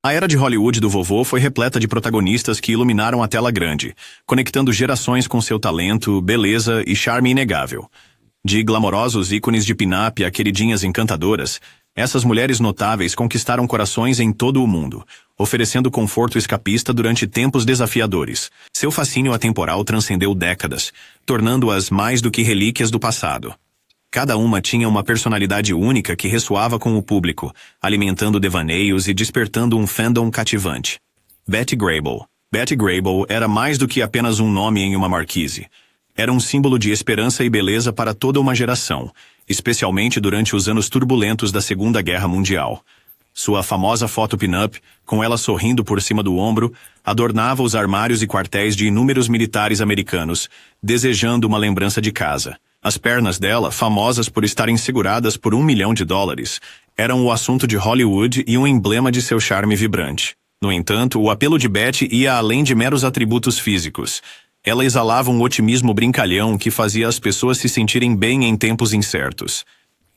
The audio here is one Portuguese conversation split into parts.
A era de Hollywood do vovô foi repleta de protagonistas que iluminaram a tela grande, conectando gerações com seu talento, beleza e charme inegável. De glamourosos ícones de pin-up a queridinhas encantadoras, essas mulheres notáveis conquistaram corações em todo o mundo, oferecendo conforto escapista durante tempos desafiadores. Seu fascínio atemporal transcendeu décadas, tornando-as mais do que relíquias do passado. Cada uma tinha uma personalidade única que ressoava com o público, alimentando devaneios e despertando um fandom cativante. Betty Grable. Betty Grable era mais do que apenas um nome em uma marquise. Era um símbolo de esperança e beleza para toda uma geração, especialmente durante os anos turbulentos da Segunda Guerra Mundial. Sua famosa foto pin-up, com ela sorrindo por cima do ombro, adornava os armários e quartéis de inúmeros militares americanos, desejando uma lembrança de casa. As pernas dela, famosas por estarem seguradas por $1 milhão, eram o assunto de Hollywood e um emblema de seu charme vibrante. No entanto, o apelo de Betty ia além de meros atributos físicos. Ela exalava um otimismo brincalhão que fazia as pessoas se sentirem bem em tempos incertos.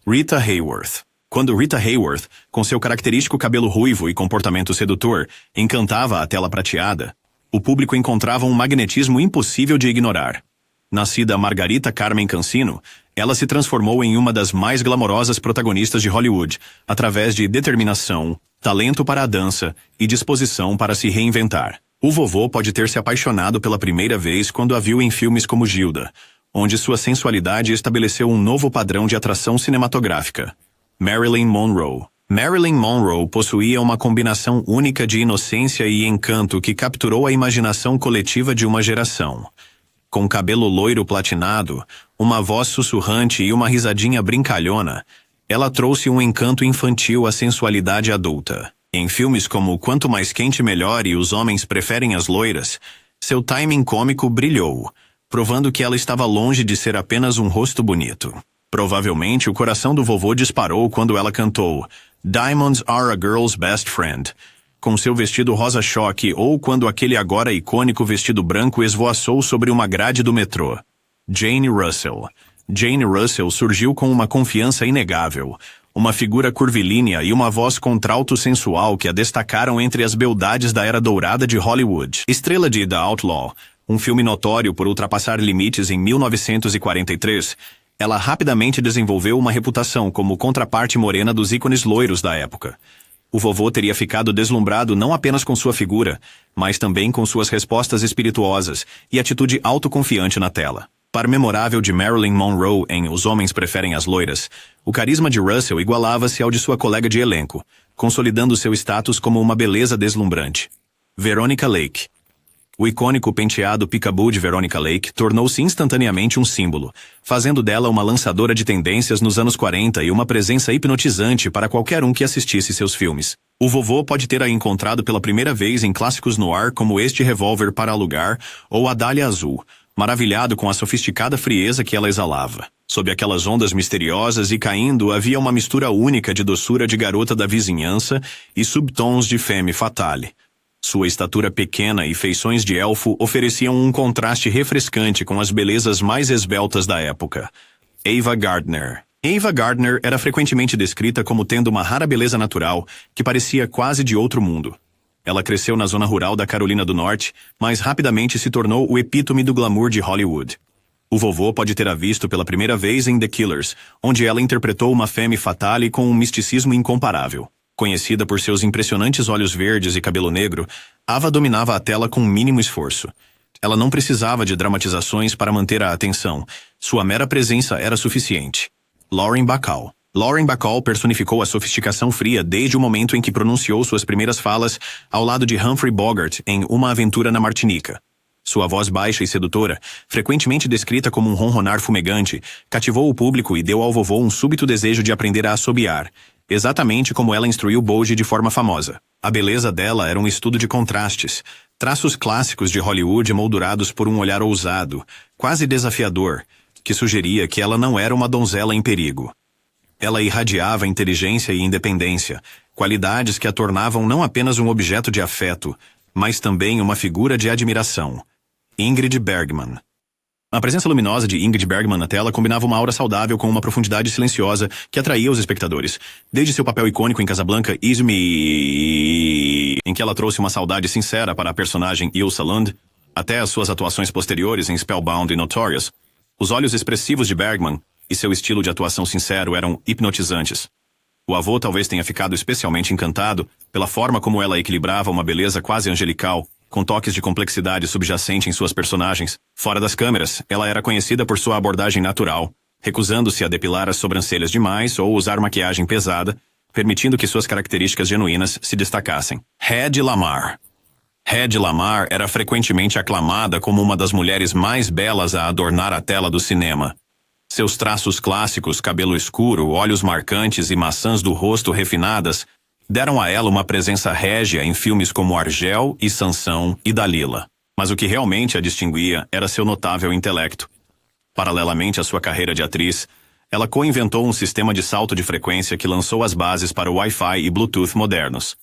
Rita Hayworth. Quando Rita Hayworth, com seu característico cabelo ruivo e comportamento sedutor, encantava a tela prateada, o público encontrava um magnetismo impossível de ignorar. Nascida Margarita Carmen Cansino, ela se transformou em uma das mais glamorosas protagonistas de Hollywood, através de determinação, talento para a dança e disposição para se reinventar. O vovô pode ter se apaixonado pela primeira vez quando a viu em filmes como Gilda, onde sua sensualidade estabeleceu um novo padrão de atração cinematográfica. Marilyn Monroe. Marilyn Monroe possuía uma combinação única de inocência e encanto que capturou a imaginação coletiva de uma geração. Com cabelo loiro platinado, uma voz sussurrante e uma risadinha brincalhona, ela trouxe um encanto infantil à sensualidade adulta. Em filmes como Quanto Mais Quente Melhor e Os Homens Preferem as Loiras, seu timing cômico brilhou, provando que ela estava longe de ser apenas um rosto bonito. Provavelmente o coração do vovô disparou quando ela cantou Diamonds Are a Girl's Best Friend, com seu vestido rosa-choque ou quando aquele agora icônico vestido branco esvoaçou sobre uma grade do metrô. Jane Russell. Jane Russell surgiu com uma confiança inegável, uma figura curvilínea e uma voz contralto sensual que a destacaram entre as beldades da era dourada de Hollywood. Estrela de The Outlaw, um filme notório por ultrapassar limites em 1943, ela rapidamente desenvolveu uma reputação como contraparte morena dos ícones loiros da época. O vovô teria ficado deslumbrado não apenas com sua figura, mas também com suas respostas espirituosas e atitude autoconfiante na tela. Par memorável de Marilyn Monroe em Os Homens Preferem as Loiras, o carisma de Russell igualava-se ao de sua colega de elenco, consolidando seu status como uma beleza deslumbrante. Veronica Lake. O icônico penteado peekaboo de Veronica Lake tornou-se instantaneamente um símbolo, fazendo dela uma lançadora de tendências nos anos 40 e uma presença hipnotizante para qualquer um que assistisse seus filmes. O vovô pode ter a encontrado pela primeira vez em clássicos noir como Este Revólver para Alugar ou A Dália Azul, maravilhado com a sofisticada frieza que ela exalava. Sob aquelas ondas misteriosas e caindo havia uma mistura única de doçura de garota da vizinhança e subtons de femme fatale. Sua estatura pequena e feições de elfo ofereciam um contraste refrescante com as belezas mais esbeltas da época. Ava Gardner. Ava Gardner era frequentemente descrita como tendo uma rara beleza natural que parecia quase de outro mundo. Ela cresceu na zona rural da Carolina do Norte, mas rapidamente se tornou o epítome do glamour de Hollywood. O vovô pode ter a visto pela primeira vez em The Killers, onde ela interpretou uma femme fatale com um misticismo incomparável. Conhecida por seus impressionantes olhos verdes e cabelo negro, Ava dominava a tela com mínimo esforço. Ela não precisava de dramatizações para manter a atenção. Sua mera presença era suficiente. Lauren Bacall. Lauren Bacall personificou a sofisticação fria desde o momento em que pronunciou suas primeiras falas ao lado de Humphrey Bogart em Uma Aventura na Martinica. Sua voz baixa e sedutora, frequentemente descrita como um ronronar fumegante, cativou o público e deu ao vovô um súbito desejo de aprender a assobiar, exatamente como ela instruiu Bogie de forma famosa. A beleza dela era um estudo de contrastes, traços clássicos de Hollywood moldurados por um olhar ousado, quase desafiador, que sugeria que ela não era uma donzela em perigo. Ela irradiava inteligência e independência, qualidades que a tornavam não apenas um objeto de afeto, mas também uma figura de admiração. Ingrid Bergman. A presença luminosa de Ingrid Bergman na tela combinava uma aura saudável com uma profundidade silenciosa que atraía os espectadores. Desde seu papel icônico em Casablanca, Is Me e em que ela trouxe uma saudade sincera para a personagem Ilsa Lund, até as suas atuações posteriores em Spellbound e Notorious, os olhos expressivos de Bergman e seu estilo de atuação sincero eram hipnotizantes. O avô talvez tenha ficado especialmente encantado pela forma como ela equilibrava uma beleza quase angelical, com toques de complexidade subjacente em suas personagens. Fora das câmeras, ela era conhecida por sua abordagem natural, recusando-se a depilar as sobrancelhas demais ou usar maquiagem pesada, permitindo que suas características genuínas se destacassem. Hedy Lamarr. Hedy Lamarr era frequentemente aclamada como uma das mulheres mais belas a adornar a tela do cinema. Seus traços clássicos, cabelo escuro, olhos marcantes e maçãs do rosto refinadas deram a ela uma presença régia em filmes como Argel e Sansão e Dalila. Mas o que realmente a distinguia era seu notável intelecto. Paralelamente à sua carreira de atriz, ela co-inventou um sistema de salto de frequência que lançou as bases para o Wi-Fi e Bluetooth modernos.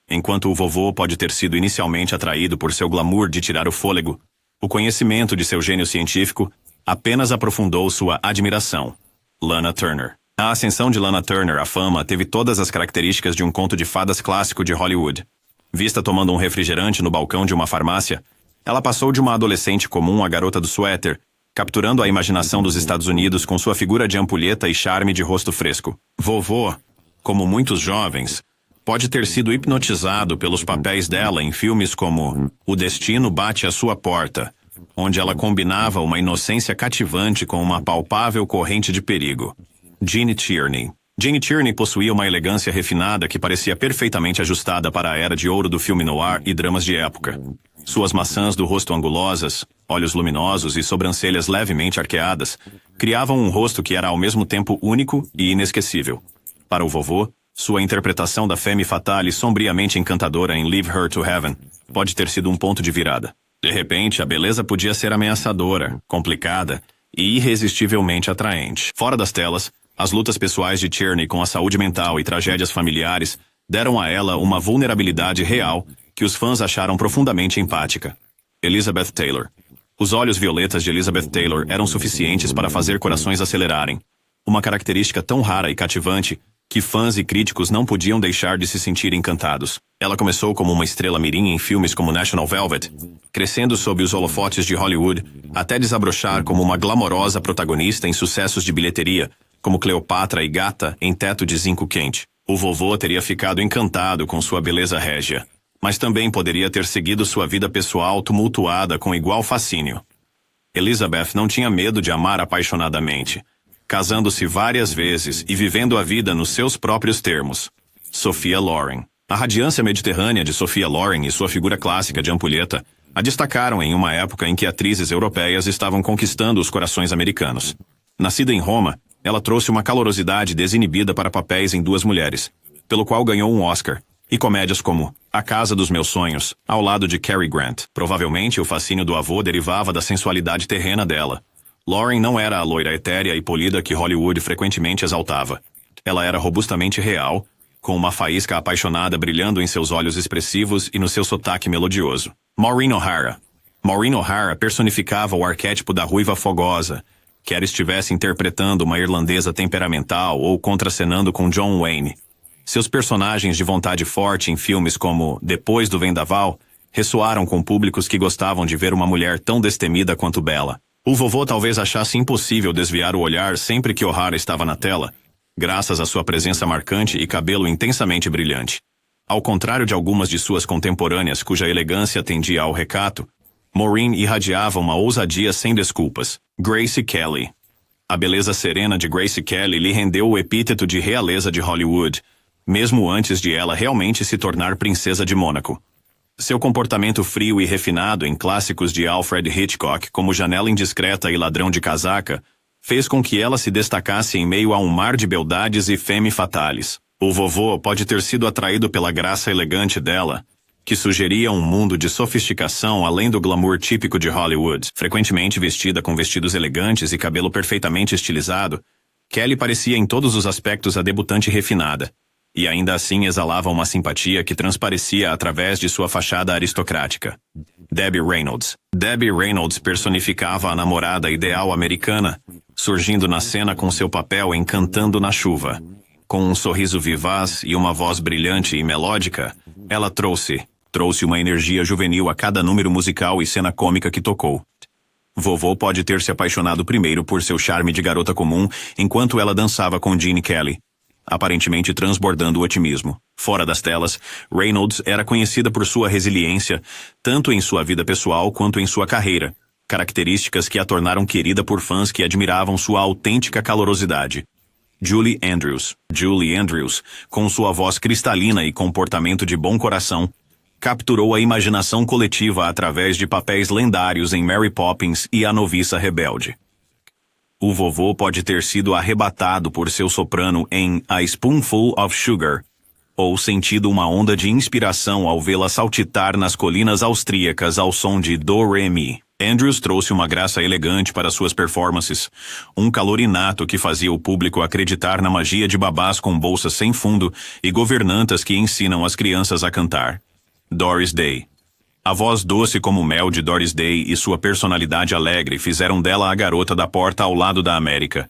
Enquanto o vovô pode ter sido inicialmente atraído por seu glamour de tirar o fôlego, o conhecimento de seu gênio científico apenas aprofundou sua admiração. Lana Turner. A ascensão de Lana Turner à fama teve todas as características de um conto de fadas clássico de Hollywood. Vista tomando um refrigerante no balcão de uma farmácia, ela passou de uma adolescente comum à garota do suéter, capturando a imaginação dos Estados Unidos com sua figura de ampulheta e charme de rosto fresco. Vovô, como muitos jovens, pode ter sido hipnotizado pelos papéis dela em filmes como O Destino Bate à Sua Porta, onde ela combinava uma inocência cativante com uma palpável corrente de perigo. Gene Tierney. Gene Tierney possuía uma elegância refinada que parecia perfeitamente ajustada para a era de ouro do filme noir e dramas de época. Suas maçãs do rosto angulosas, olhos luminosos e sobrancelhas levemente arqueadas criavam um rosto que era ao mesmo tempo único e inesquecível. Para o vovô, sua interpretação da femme fatale sombriamente encantadora em Leave Her to Heaven pode ter sido um ponto de virada. De repente, a beleza podia ser ameaçadora, complicada e irresistivelmente atraente. Fora das telas, as lutas pessoais de Tierney com a saúde mental e tragédias familiares deram a ela uma vulnerabilidade real que os fãs acharam profundamente empática. Elizabeth Taylor. Os olhos violetas de Elizabeth Taylor eram suficientes para fazer corações acelerarem. Uma característica tão rara e cativante que fãs e críticos não podiam deixar de se sentir encantados. Ela começou como uma estrela mirim em filmes como National Velvet, crescendo sob os holofotes de Hollywood, até desabrochar como uma glamorosa protagonista em sucessos de bilheteria, como Cleopatra e Gata em Teto de Zinco Quente. O vovô teria ficado encantado com sua beleza régia, mas também poderia ter seguido sua vida pessoal tumultuada com igual fascínio. Elizabeth não tinha medo de amar apaixonadamente, casando-se várias vezes e vivendo a vida nos seus próprios termos. Sophia Loren. A radiância mediterrânea de Sophia Loren e sua figura clássica de ampulheta a destacaram em uma época em que atrizes europeias estavam conquistando os corações americanos. Nascida em Roma, ela trouxe uma calorosidade desinibida para papéis em duas mulheres, pelo qual ganhou um Oscar, e comédias como A Casa dos Meus Sonhos, ao lado de Cary Grant. Provavelmente o fascínio do avô derivava da sensualidade terrena dela. Loren não era a loira etérea e polida que Hollywood frequentemente exaltava. Ela era robustamente real, com uma faísca apaixonada brilhando em seus olhos expressivos e no seu sotaque melodioso. Maureen O'Hara. Maureen O'Hara personificava o arquétipo da ruiva fogosa, quer estivesse interpretando uma irlandesa temperamental ou contracenando com John Wayne. Seus personagens de vontade forte em filmes como Depois do Vendaval ressoaram com públicos que gostavam de ver uma mulher tão destemida quanto bela. O vovô talvez achasse impossível desviar o olhar sempre que O'Hara estava na tela, graças à sua presença marcante e cabelo intensamente brilhante. Ao contrário de algumas de suas contemporâneas cuja elegância tendia ao recato, Maureen irradiava uma ousadia sem desculpas. Grace Kelly. A beleza serena de Grace Kelly lhe rendeu o epíteto de realeza de Hollywood, mesmo antes de ela realmente se tornar princesa de Mônaco. Seu comportamento frio e refinado em clássicos de Alfred Hitchcock, como Janela Indiscreta e Ladrão de Casaca, fez com que ela se destacasse em meio a um mar de beldades e femme fatales. O vovô pode ter sido atraído pela graça elegante dela, que sugeria um mundo de sofisticação além do glamour típico de Hollywood. Frequentemente vestida com vestidos elegantes e cabelo perfeitamente estilizado, Kelly parecia em todos os aspectos a debutante refinada, e ainda assim exalava uma simpatia que transparecia através de sua fachada aristocrática. Debbie Reynolds. Debbie Reynolds personificava a namorada ideal americana, surgindo na cena com seu papel em Cantando na Chuva. Com um sorriso vivaz e uma voz brilhante e melódica, Ela trouxe uma energia juvenil a cada número musical e cena cômica que tocou. Vovô pode ter se apaixonado primeiro por seu charme de garota comum enquanto ela dançava com Gene Kelly, aparentemente transbordando otimismo. Fora das telas, Reynolds era conhecida por sua resiliência, tanto em sua vida pessoal quanto em sua carreira, características que a tornaram querida por fãs que admiravam sua autêntica calorosidade. Julie Andrews, com sua voz cristalina e comportamento de bom coração, capturou a imaginação coletiva através de papéis lendários em Mary Poppins e A Noviça Rebelde. O vovô pode ter sido arrebatado por seu soprano em A Spoonful of Sugar, ou sentido uma onda de inspiração ao vê-la saltitar nas colinas austríacas ao som de Do Re Mi. Andrews trouxe uma graça elegante para suas performances, um calor inato que fazia o público acreditar na magia de babás com bolsas sem fundo e governantas que ensinam as crianças a cantar. Doris Day. A voz doce como mel de Doris Day e sua personalidade alegre fizeram dela a garota da porta ao lado da América.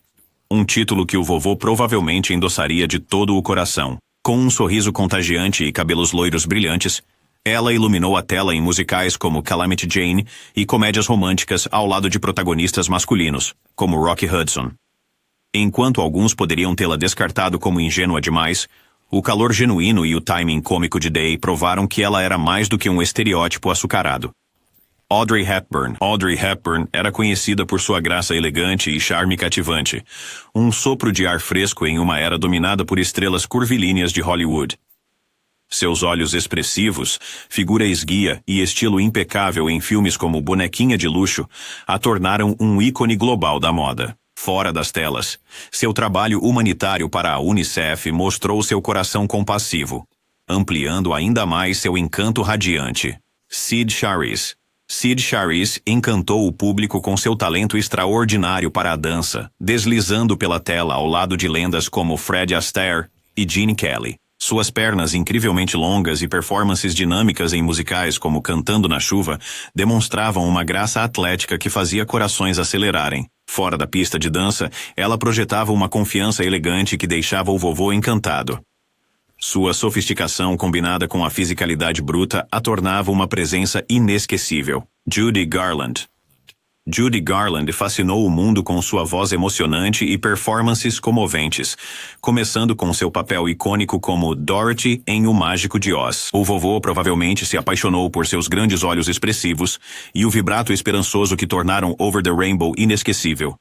Um título que o vovô provavelmente endossaria de todo o coração. Com um sorriso contagiante e cabelos loiros brilhantes, ela iluminou a tela em musicais como Calamity Jane e comédias românticas ao lado de protagonistas masculinos, como Rock Hudson. Enquanto alguns poderiam tê-la descartado como ingênua demais, o calor genuíno e o timing cômico de Day provaram que ela era mais do que um estereótipo açucarado. Audrey Hepburn era conhecida por sua graça elegante e charme cativante, um sopro de ar fresco em uma era dominada por estrelas curvilíneas de Hollywood. Seus olhos expressivos, figura esguia e estilo impecável em filmes como Bonequinha de Luxo a tornaram um ícone global da moda. Fora das telas, seu trabalho humanitário para a UNICEF mostrou seu coração compassivo, ampliando ainda mais seu encanto radiante. Sid Charisse encantou o público com seu talento extraordinário para a dança, deslizando pela tela ao lado de lendas como Fred Astaire e Gene Kelly. Suas pernas incrivelmente longas e performances dinâmicas em musicais como Cantando na Chuva demonstravam uma graça atlética que fazia corações acelerarem. Fora da pista de dança, ela projetava uma confiança elegante que deixava o vovô encantado. Sua sofisticação combinada com a fisicalidade bruta a tornava uma presença inesquecível. Judy Garland fascinou o mundo com sua voz emocionante e performances comoventes, começando com seu papel icônico como Dorothy em O Mágico de Oz. O vovô provavelmente se apaixonou por seus grandes olhos expressivos e o vibrato esperançoso que tornaram Over the Rainbow inesquecível.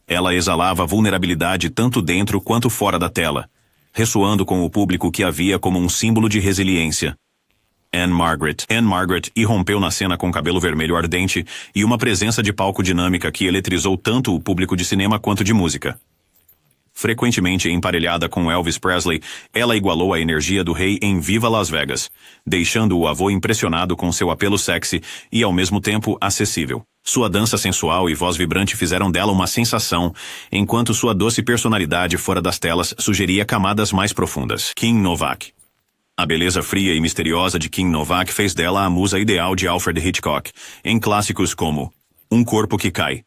Ela exalava vulnerabilidade tanto dentro quanto fora da tela, ressoando com o público que a via como um símbolo de resiliência. Anne Margaret irrompeu na cena com cabelo vermelho ardente e uma presença de palco dinâmica que eletrizou tanto o público de cinema quanto de música. Frequentemente emparelhada com Elvis Presley, ela igualou a energia do rei em Viva Las Vegas, deixando o avô impressionado com seu apelo sexy e, ao mesmo tempo, acessível. Sua dança sensual e voz vibrante fizeram dela uma sensação, enquanto sua doce personalidade fora das telas sugeria camadas mais profundas. Kim Novak. A beleza fria e misteriosa de Kim Novak fez dela a musa ideal de Alfred Hitchcock, em clássicos como Um Corpo que Cai.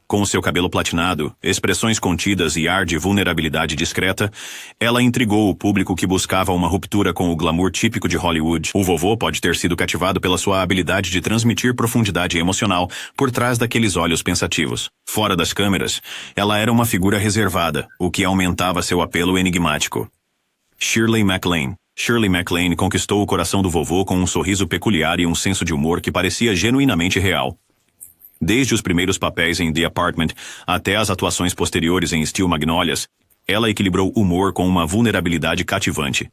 Com seu cabelo platinado, expressões contidas e ar de vulnerabilidade discreta, ela intrigou o público que buscava uma ruptura com o glamour típico de Hollywood. O vovô pode ter sido cativado pela sua habilidade de transmitir profundidade emocional por trás daqueles olhos pensativos. Fora das câmeras, ela era uma figura reservada, o que aumentava seu apelo enigmático. Shirley MacLaine conquistou o coração do vovô com um sorriso peculiar e um senso de humor que parecia genuinamente real. Desde os primeiros papéis em The Apartment até as atuações posteriores em Steel Magnolias, ela equilibrou humor com uma vulnerabilidade cativante.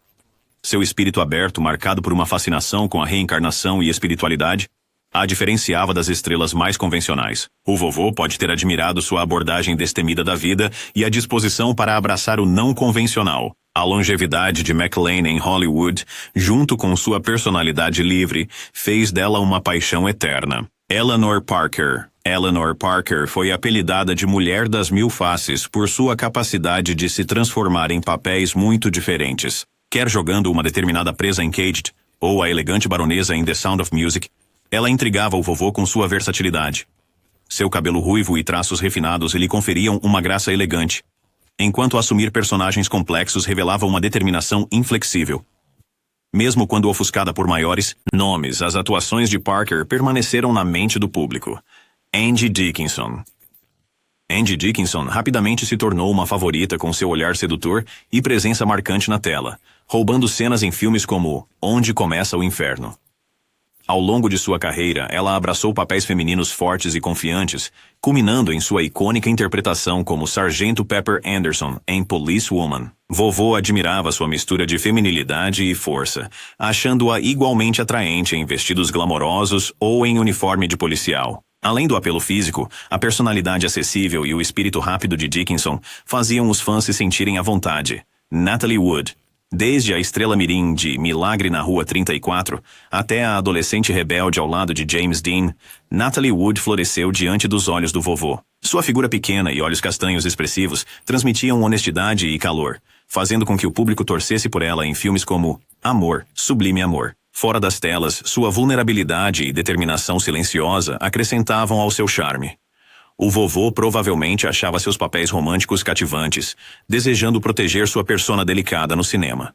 Seu espírito aberto, marcado por uma fascinação com a reencarnação e espiritualidade, a diferenciava das estrelas mais convencionais. O vovô pode ter admirado sua abordagem destemida da vida e a disposição para abraçar o não convencional. A longevidade de MacLaine em Hollywood, junto com sua personalidade livre, fez dela uma paixão eterna. Eleanor Parker foi apelidada de Mulher das Mil Faces por sua capacidade de se transformar em papéis muito diferentes. Quer jogando uma determinada presa em Caged, ou a elegante baronesa em The Sound of Music, ela intrigava o vovô com sua versatilidade. Seu cabelo ruivo e traços refinados lhe conferiam uma graça elegante, enquanto assumir personagens complexos revelava uma determinação inflexível. Mesmo quando ofuscada por maiores nomes, as atuações de Parker permaneceram na mente do público. Angie Dickinson. Angie Dickinson rapidamente se tornou uma favorita com seu olhar sedutor e presença marcante na tela, roubando cenas em filmes como Onde Começa o Inferno. Ao longo de sua carreira, ela abraçou papéis femininos fortes e confiantes, culminando em sua icônica interpretação como Sargento Pepper Anderson em Policewoman. Vovô admirava sua mistura de feminilidade e força, achando-a igualmente atraente em vestidos glamourosos ou em uniforme de policial. Além do apelo físico, a personalidade acessível e o espírito rápido de Dickinson faziam os fãs se sentirem à vontade. Natalie Wood. Desde a estrela mirim de Milagre na Rua 34, até a adolescente rebelde ao lado de James Dean, Natalie Wood floresceu diante dos olhos do vovô. Sua figura pequena e olhos castanhos expressivos transmitiam honestidade e calor, fazendo com que o público torcesse por ela em filmes como Amor, Sublime Amor. Fora das telas, sua vulnerabilidade e determinação silenciosa acrescentavam ao seu charme. O vovô provavelmente achava seus papéis românticos cativantes, desejando proteger sua persona delicada no cinema.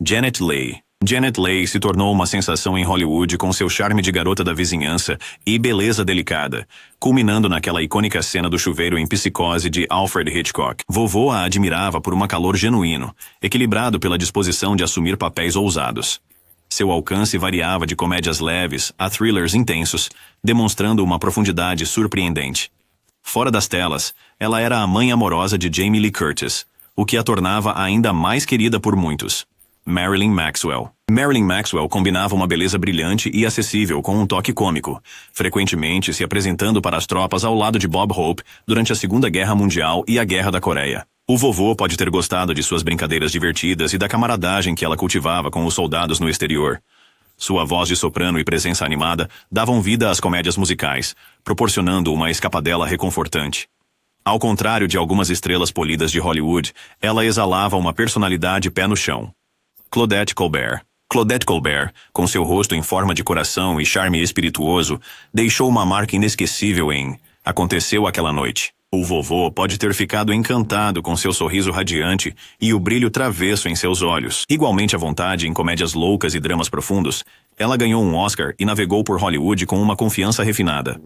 Janet Leigh. Janet Leigh se tornou uma sensação em Hollywood com seu charme de garota da vizinhança e beleza delicada, culminando naquela icônica cena do chuveiro em Psicose de Alfred Hitchcock. Vovô a admirava por um calor genuíno, equilibrado pela disposição de assumir papéis ousados. Seu alcance variava de comédias leves a thrillers intensos, demonstrando uma profundidade surpreendente. Fora das telas, ela era a mãe amorosa de Jamie Lee Curtis, o que a tornava ainda mais querida por muitos. Marilyn Maxwell. Marilyn Maxwell combinava uma beleza brilhante e acessível com um toque cômico, frequentemente se apresentando para as tropas ao lado de Bob Hope durante a Segunda Guerra Mundial e a Guerra da Coreia. O vovô pode ter gostado de suas brincadeiras divertidas e da camaradagem que ela cultivava com os soldados no exterior. Sua voz de soprano e presença animada davam vida às comédias musicais, proporcionando uma escapadela reconfortante. Ao contrário de algumas estrelas polidas de Hollywood, ela exalava uma personalidade pé no chão. Claudette Colbert. Claudette Colbert, com seu rosto em forma de coração e charme espirituoso, deixou uma marca inesquecível em Aconteceu Aquela Noite. O vovô pode ter ficado encantado com seu sorriso radiante e o brilho travesso em seus olhos. Igualmente à vontade em comédias loucas e dramas profundos, ela ganhou um Oscar e navegou por Hollywood com uma confiança refinada.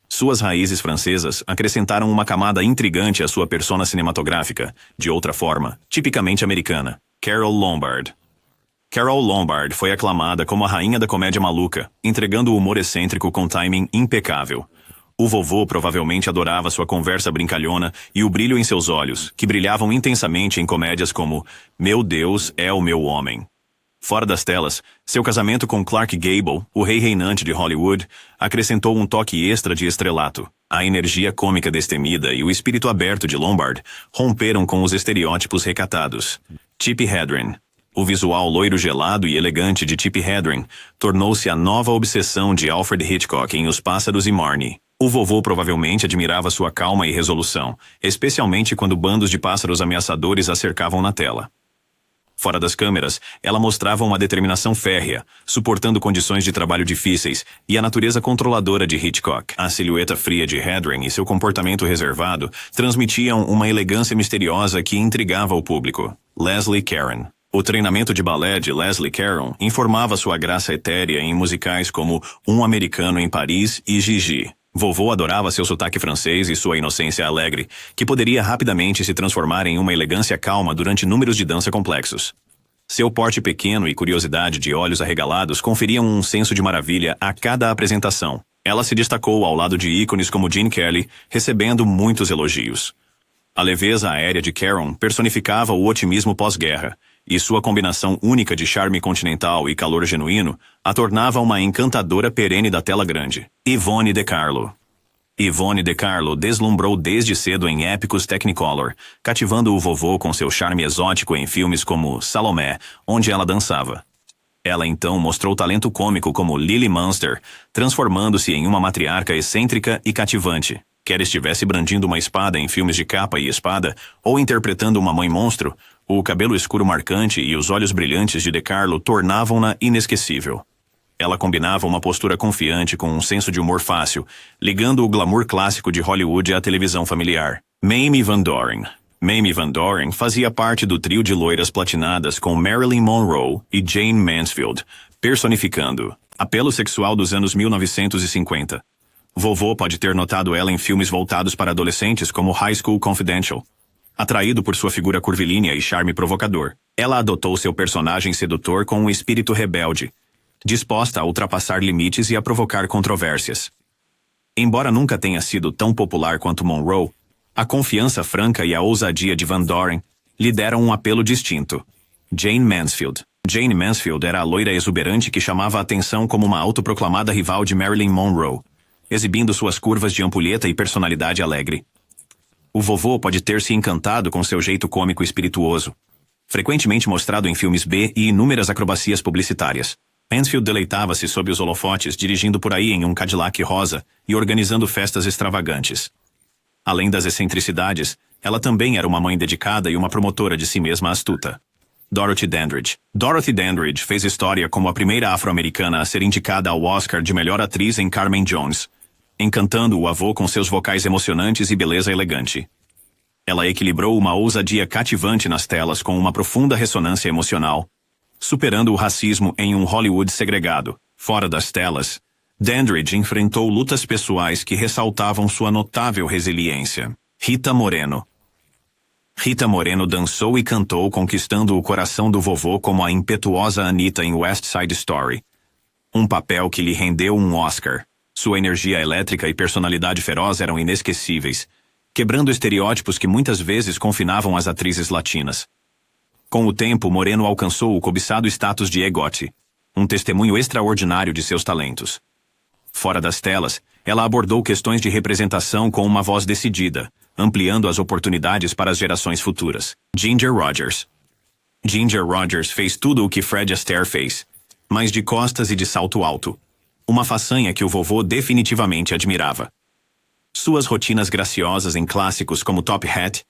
Suas raízes francesas acrescentaram uma camada intrigante à sua persona cinematográfica, de outra forma, tipicamente americana. Carole Lombard. Carole Lombard foi aclamada como a rainha da comédia maluca, entregando o humor excêntrico com timing impecável. O vovô provavelmente adorava sua conversa brincalhona e o brilho em seus olhos, que brilhavam intensamente em comédias como Meu Deus é o Meu Homem. Fora das telas, seu casamento com Clark Gable, o rei reinante de Hollywood, acrescentou um toque extra de estrelato. A energia cômica destemida e o espírito aberto de Lombard romperam com os estereótipos recatados. Tippi Hedren. O visual loiro gelado e elegante de Tippi Hedren tornou-se a nova obsessão de Alfred Hitchcock em Os Pássaros e Marnie. O vovô provavelmente admirava sua calma e resolução, especialmente quando bandos de pássaros ameaçadores a cercavam na tela. Fora das câmeras, ela mostrava uma determinação férrea, suportando condições de trabalho difíceis e a natureza controladora de Hitchcock. A silhueta fria de Hedren e seu comportamento reservado transmitiam uma elegância misteriosa que intrigava o público. Leslie Caron. O treinamento de balé de Leslie Caron informava sua graça etérea em musicais como Um Americano em Paris e Gigi. Vovô adorava seu sotaque francês e sua inocência alegre, que poderia rapidamente se transformar em uma elegância calma durante números de dança complexos. Seu porte pequeno e curiosidade de olhos arregalados conferiam um senso de maravilha a cada apresentação. Ela se destacou ao lado de ícones como Gene Kelly, recebendo muitos elogios. A leveza aérea de Caron personificava o otimismo pós-guerra, e sua combinação única de charme continental e calor genuíno a tornava uma encantadora perene da tela grande. Yvonne De Carlo. Yvonne De Carlo deslumbrou desde cedo em épicos Technicolor, cativando o vovô com seu charme exótico em filmes como Salomé, onde ela dançava. Ela então mostrou talento cômico como Lily Munster, transformando-se em uma matriarca excêntrica e cativante. Quer estivesse brandindo uma espada em filmes de capa e espada, ou interpretando uma mãe monstro, o cabelo escuro marcante e os olhos brilhantes de De Carlo tornavam-na inesquecível. Ela combinava uma postura confiante com um senso de humor fácil, ligando o glamour clássico de Hollywood à televisão familiar. Mamie Van Doren. Mamie Van Doren fazia parte do trio de loiras platinadas com Marilyn Monroe e Jane Mansfield, personificando apelo sexual dos anos 1950. Vovô pode ter notado ela em filmes voltados para adolescentes como High School Confidential. Atraído por sua figura curvilínea e charme provocador, ela adotou seu personagem sedutor com um espírito rebelde, disposta a ultrapassar limites e a provocar controvérsias. Embora nunca tenha sido tão popular quanto Monroe, a confiança franca e a ousadia de Van Doren lhe deram um apelo distinto. Jane Mansfield. Jane Mansfield era a loira exuberante que chamava a atenção como uma autoproclamada rival de Marilyn Monroe, exibindo suas curvas de ampulheta e personalidade alegre. O vovô pode ter se encantado com seu jeito cômico e espirituoso, frequentemente mostrado em filmes B e inúmeras acrobacias publicitárias. Mansfield deleitava-se sob os holofotes, dirigindo por aí em um Cadillac rosa e organizando festas extravagantes. Além das excentricidades, ela também era uma mãe dedicada e uma promotora de si mesma astuta. Dorothy Dandridge. Dorothy Dandridge fez história como a primeira afro-americana a ser indicada ao Oscar de melhor atriz em Carmen Jones, encantando o avô com seus vocais emocionantes e beleza elegante. Ela equilibrou uma ousadia cativante nas telas com uma profunda ressonância emocional, superando o racismo em um Hollywood segregado. Fora das telas, Dandridge enfrentou lutas pessoais que ressaltavam sua notável resiliência. Rita Moreno. Rita Moreno dançou e cantou, conquistando o coração do vovô como a impetuosa Anita em West Side Story, um papel que lhe rendeu um Oscar. Sua energia elétrica e personalidade feroz eram inesquecíveis, quebrando estereótipos que muitas vezes confinavam as atrizes latinas. Com o tempo, Moreno alcançou o cobiçado status de EGOT, um testemunho extraordinário de seus talentos. Fora das telas, ela abordou questões de representação com uma voz decidida, ampliando as oportunidades para as gerações futuras. Ginger Rogers. Ginger Rogers fez tudo o que Fred Astaire fez, mas de costas e de salto alto. Uma façanha que o vovô definitivamente admirava. Suas rotinas graciosas em clássicos como Top Hat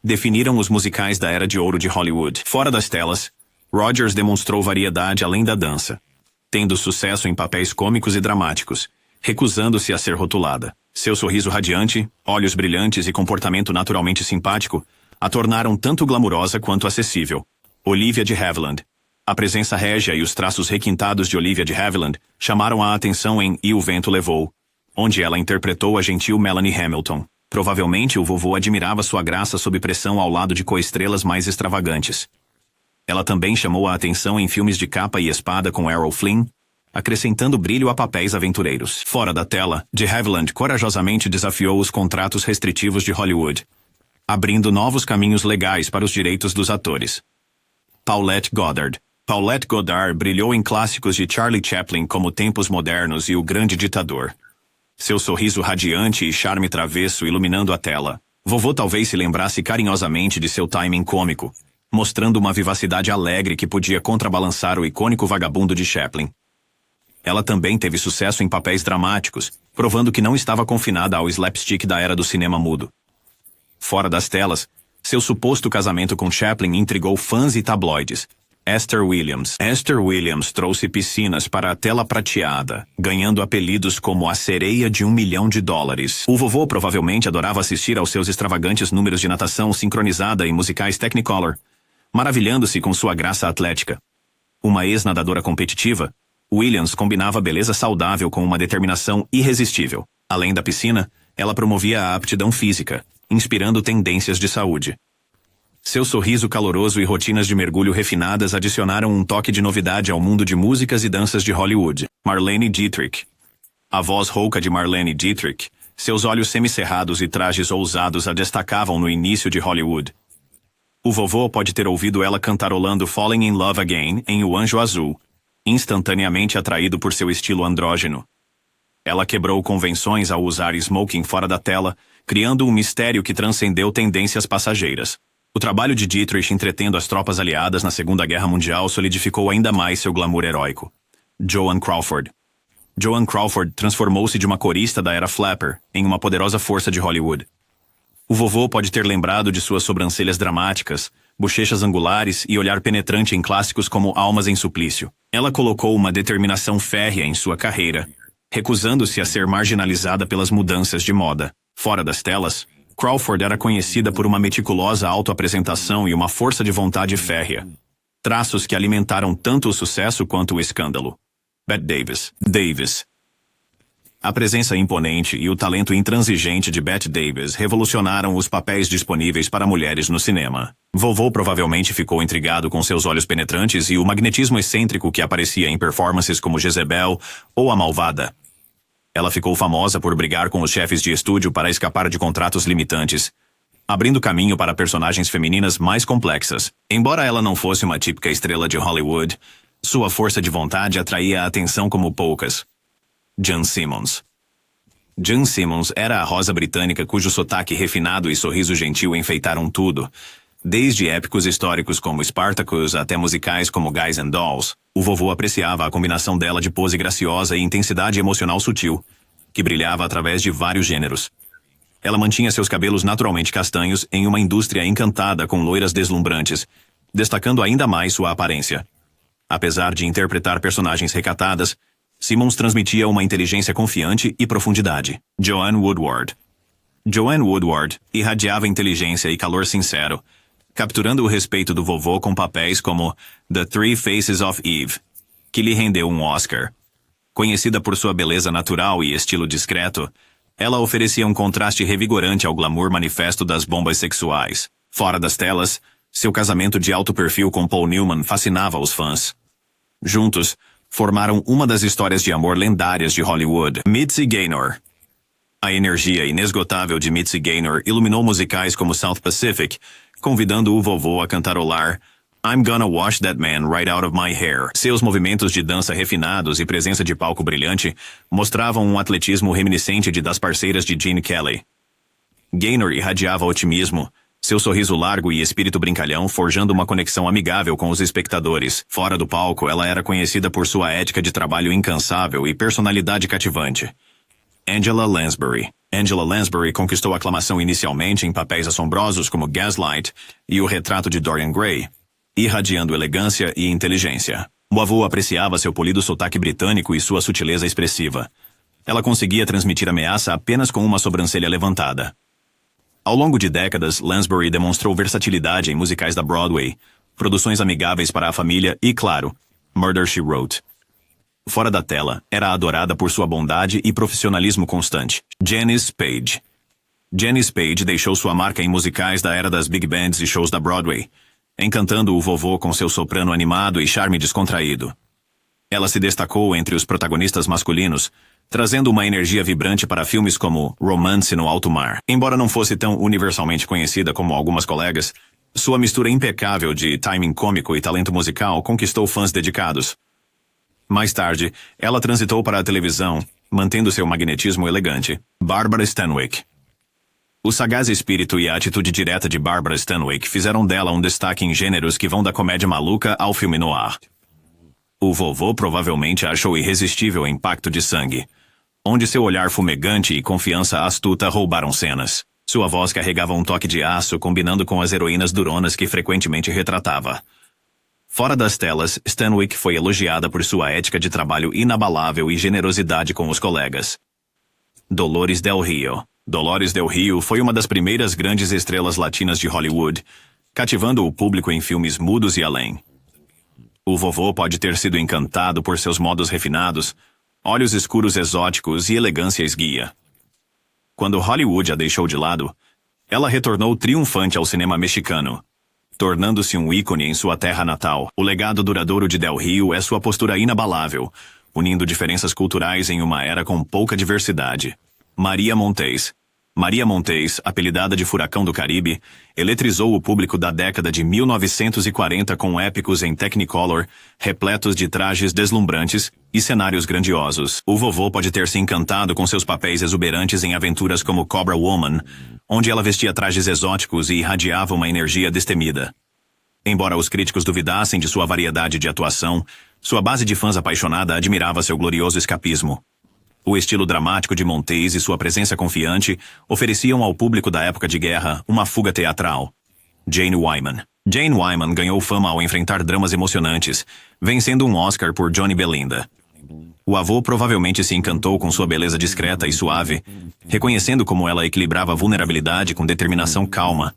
definiram os musicais da era de ouro de Hollywood. Fora das telas, Rogers demonstrou variedade além da dança, tendo sucesso em papéis cômicos e dramáticos, recusando-se a ser rotulada. Seu sorriso radiante, olhos brilhantes e comportamento naturalmente simpático a tornaram tanto glamurosa quanto acessível. Olivia de Havilland. A presença régia e os traços requintados de Olivia de Havilland chamaram a atenção em E o Vento Levou, onde ela interpretou a gentil Melanie Hamilton. Provavelmente o vovô admirava sua graça sob pressão ao lado de coestrelas mais extravagantes. Ela também chamou a atenção em filmes de capa e espada com Errol Flynn, acrescentando brilho a papéis aventureiros. Fora da tela, de Havilland corajosamente desafiou os contratos restritivos de Hollywood, abrindo novos caminhos legais para os direitos dos atores. Paulette Goddard. Paulette Goddard brilhou em clássicos de Charlie Chaplin como Tempos Modernos e O Grande Ditador. Seu sorriso radiante e charme travesso iluminando a tela. Vovô talvez se lembrasse carinhosamente de seu timing cômico, mostrando uma vivacidade alegre que podia contrabalançar o icônico vagabundo de Chaplin. Ela também teve sucesso em papéis dramáticos, provando que não estava confinada ao slapstick da era do cinema mudo. Fora das telas, seu suposto casamento com Chaplin intrigou fãs e tabloides. Esther Williams. Esther Williams trouxe piscinas para a tela prateada, ganhando apelidos como a sereia de $1 milhão. O vovô provavelmente adorava assistir aos seus extravagantes números de natação sincronizada em musicais Technicolor, maravilhando-se com sua graça atlética. Uma ex-nadadora competitiva, Williams combinava beleza saudável com uma determinação irresistível. Além da piscina, ela promovia a aptidão física, inspirando tendências de saúde. Seu sorriso caloroso e rotinas de mergulho refinadas adicionaram um toque de novidade ao mundo de músicas e danças de Hollywood. Marlene Dietrich. A voz rouca de Marlene Dietrich, seus olhos semicerrados e trajes ousados a destacavam no início de Hollywood. O vovô pode ter ouvido ela cantarolando Falling in Love Again em O Anjo Azul, instantaneamente atraído por seu estilo andrógeno. Ela quebrou convenções ao usar smoking fora da tela, criando um mistério que transcendeu tendências passageiras. O trabalho de Dietrich entretendo as tropas aliadas na Segunda Guerra Mundial solidificou ainda mais seu glamour heróico. Joan Crawford. Joan Crawford transformou-se de uma corista da era Flapper em uma poderosa força de Hollywood. O vovô pode ter lembrado de suas sobrancelhas dramáticas, bochechas angulares e olhar penetrante em clássicos como Almas em Suplício. Ela colocou uma determinação férrea em sua carreira, recusando-se a ser marginalizada pelas mudanças de moda. Fora das telas, Crawford era conhecida por uma meticulosa autoapresentação e uma força de vontade férrea. Traços que alimentaram tanto o sucesso quanto o escândalo. Bette Davis. A presença imponente e o talento intransigente de Bette Davis revolucionaram os papéis disponíveis para mulheres no cinema. Vovô provavelmente ficou intrigado com seus olhos penetrantes e o magnetismo excêntrico que aparecia em performances como Jezebel ou A Malvada. Ela ficou famosa por brigar com os chefes de estúdio para escapar de contratos limitantes, abrindo caminho para personagens femininas mais complexas. Embora ela não fosse uma típica estrela de Hollywood, sua força de vontade atraía a atenção como poucas. Jan Simmons. Jan Simmons era a rosa britânica cujo sotaque refinado e sorriso gentil enfeitaram tudo. Desde épicos históricos como Spartacus até musicais como Guys and Dolls, o vovô apreciava a combinação dela de pose graciosa e intensidade emocional sutil, que brilhava através de vários gêneros. Ela mantinha seus cabelos naturalmente castanhos em uma indústria encantada com loiras deslumbrantes, destacando ainda mais sua aparência. Apesar de interpretar personagens recatadas, Simmons transmitia uma inteligência confiante e profundidade. Joanne Woodward. Joanne Woodward irradiava inteligência e calor sincero, capturando o respeito do vovô com papéis como The Three Faces of Eve, que lhe rendeu um Oscar. Conhecida por sua beleza natural e estilo discreto, ela oferecia um contraste revigorante ao glamour manifesto das bombas sexuais. Fora das telas, seu casamento de alto perfil com Paul Newman fascinava os fãs. Juntos, formaram uma das histórias de amor lendárias de Hollywood. Mitzi Gaynor. A energia inesgotável de Mitzi Gaynor iluminou musicais como South Pacific, convidando o vovô a cantarolar I'm Gonna Wash That Man Right Out of My Hair. Seus movimentos de dança refinados e presença de palco brilhante mostravam um atletismo reminiscente das parceiras de Gene Kelly. Gaynor irradiava otimismo, seu sorriso largo e espírito brincalhão forjando uma conexão amigável com os espectadores. Fora do palco, ela era conhecida por sua ética de trabalho incansável e personalidade cativante. Angela Lansbury. Angela Lansbury conquistou aclamação inicialmente em papéis assombrosos como Gaslight e O Retrato de Dorian Gray, irradiando elegância e inteligência. O avô apreciava seu polido sotaque britânico e sua sutileza expressiva. Ela conseguia transmitir ameaça apenas com uma sobrancelha levantada. Ao longo de décadas, Lansbury demonstrou versatilidade em musicais da Broadway, produções amigáveis para a família e, claro, Murder, She Wrote. Fora da tela, era adorada por sua bondade e profissionalismo constante. Janice Page. Janice Page deixou sua marca em musicais da era das big bands e shows da Broadway, encantando o vovô com seu soprano animado e charme descontraído. Ela se destacou entre os protagonistas masculinos, trazendo uma energia vibrante para filmes como Romance no Alto Mar. Embora não fosse tão universalmente conhecida como algumas colegas, sua mistura impecável de timing cômico e talento musical conquistou fãs dedicados. Mais tarde, ela transitou para a televisão, mantendo seu magnetismo elegante. Barbara Stanwyck. O sagaz espírito e a atitude direta de Barbara Stanwyck fizeram dela um destaque em gêneros que vão da comédia maluca ao filme noir. O vovô provavelmente achou irresistível em Pacto de Sangue, onde seu olhar fumegante e confiança astuta roubaram cenas. Sua voz carregava um toque de aço combinando com as heroínas duronas que frequentemente retratava. Fora das telas, Stanwyck foi elogiada por sua ética de trabalho inabalável e generosidade com os colegas. Dolores Del Rio. Dolores Del Rio foi uma das primeiras grandes estrelas latinas de Hollywood, cativando o público em filmes mudos e além. O vovô pode ter sido encantado por seus modos refinados, olhos escuros exóticos e elegância esguia. Quando Hollywood a deixou de lado, ela retornou triunfante ao cinema mexicano, tornando-se um ícone em sua terra natal. O legado duradouro de Del Rio é sua postura inabalável, unindo diferenças culturais em uma era com pouca diversidade. Maria Montez. Maria Montez, apelidada de Furacão do Caribe, eletrizou o público da década de 1940 com épicos em Technicolor, repletos de trajes deslumbrantes e cenários grandiosos. O vovô pode ter se encantado com seus papéis exuberantes em aventuras como Cobra Woman, onde ela vestia trajes exóticos e irradiava uma energia destemida. Embora os críticos duvidassem de sua variedade de atuação, sua base de fãs apaixonada admirava seu glorioso escapismo. O estilo dramático de Montez e sua presença confiante ofereciam ao público da época de guerra uma fuga teatral. Jane Wyman. Jane Wyman ganhou fama ao enfrentar dramas emocionantes, vencendo um Oscar por Johnny Belinda. O avô provavelmente se encantou com sua beleza discreta e suave, reconhecendo como ela equilibrava vulnerabilidade com determinação calma.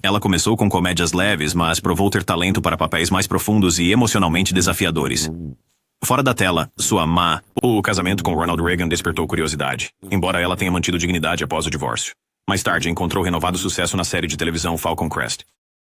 Ela começou com comédias leves, mas provou ter talento para papéis mais profundos e emocionalmente desafiadores. Fora da tela, sua má, o casamento com Ronald Reagan despertou curiosidade, embora ela tenha mantido dignidade após o divórcio. Mais tarde, encontrou renovado sucesso na série de televisão Falcon Crest.